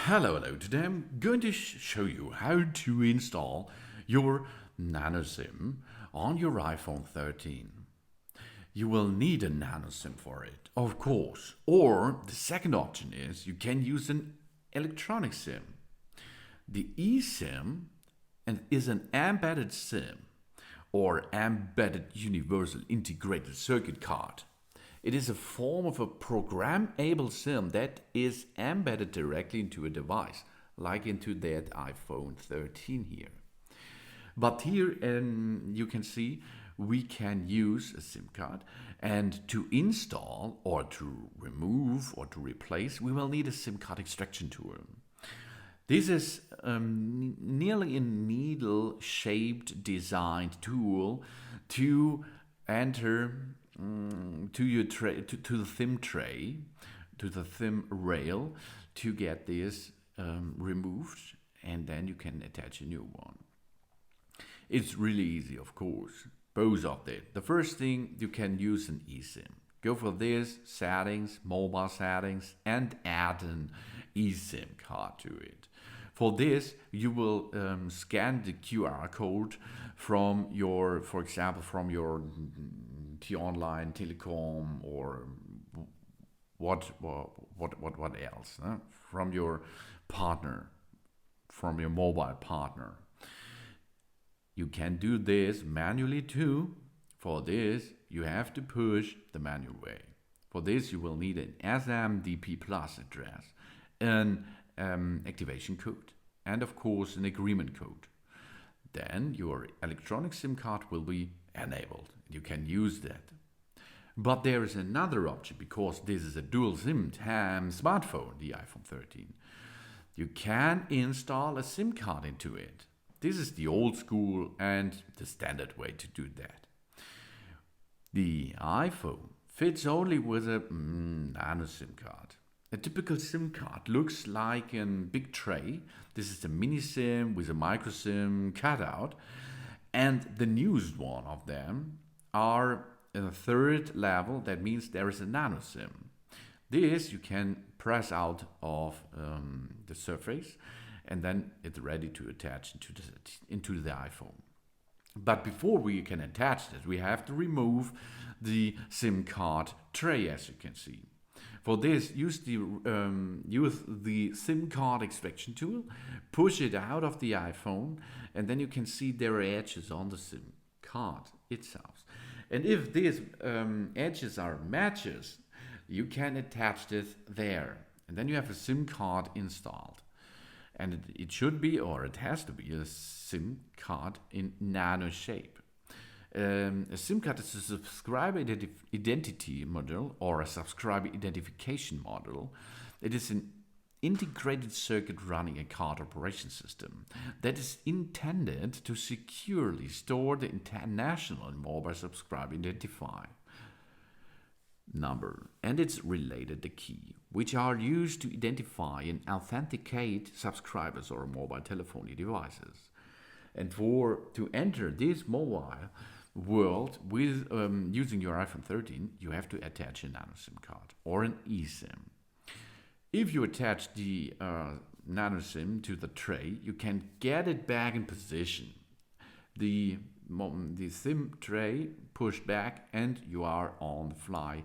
Hello. Today I'm going to show you how to install your nano SIM on your iPhone 13. You will need a nano SIM for it, of course. Or the second option is you can use an electronic SIM. The eSIM is an embedded SIM or embedded universal integrated circuit card. It is a form of a programmable SIM that is embedded directly into a device, like into that iPhone 13 here. But here you can see we can use a SIM card, and to install or to remove or to replace, we will need a SIM card extraction tool. This is nearly a needle-shaped designed tool to enter to your tray, to the SIM tray, to the SIM rail, to get this removed, and then you can attach a new one. It's really easy, of course. Both of them. The first thing, you can use an eSIM. Go for this, settings, mobile settings, and add an eSIM card to it. For this, you will scan the QR code from your, for example, from your T-Online, Telecom, or what else? From your partner, from your mobile partner. You can do this manually too. For this, you have to push the manual way. For this, you will need an SMDP Plus address, an activation code, and of course an agreement code. Then your electronic SIM card will be enabled. You can use that. But there is another option, because this is a dual SIM smartphone, the iPhone 13. You can install a SIM card into it. This is the old school and the standard way to do that. The iPhone fits only with a nano SIM card. A typical SIM card looks like a big tray. This is a mini SIM with a micro SIM cutout. And the newest one of them are in a third level. That means there is a nano SIM. This you can press out of the surface, and then it's ready to attach into the iPhone. But before we can attach this, we have to remove the SIM card tray, as you can see. For this, use the SIM card extraction tool, push it out of the iPhone, and then you can see there are edges on the SIM card itself. And if these edges are matches, you can attach this there. And then you have a SIM card installed. And it should be, or it has to be, a SIM card in nano shape. A SIM card is a subscriber identity module or a subscriber identification module. It is an integrated circuit running a card operation system that is intended to securely store the international and mobile subscriber identifier number and its related key, which are used to identify and authenticate subscribers or mobile telephony devices. And to enter this mobile world with using your iPhone 13, you have to attach a nano SIM card or an eSIM. If you attach the nano SIM to the tray, you can get it back in position. The SIM tray pushed back, and you are on the fly.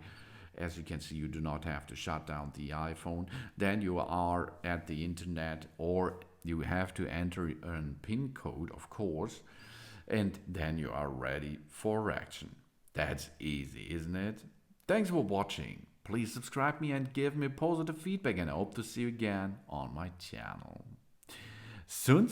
As you can see, you do not have to shut down the iPhone. Then you are at the internet, or you have to enter a PIN code, of course, and then you are ready for action. That's easy, isn't it? Thanks for watching. Please subscribe me and give me positive feedback, and I hope to see you again on my channel. Soon.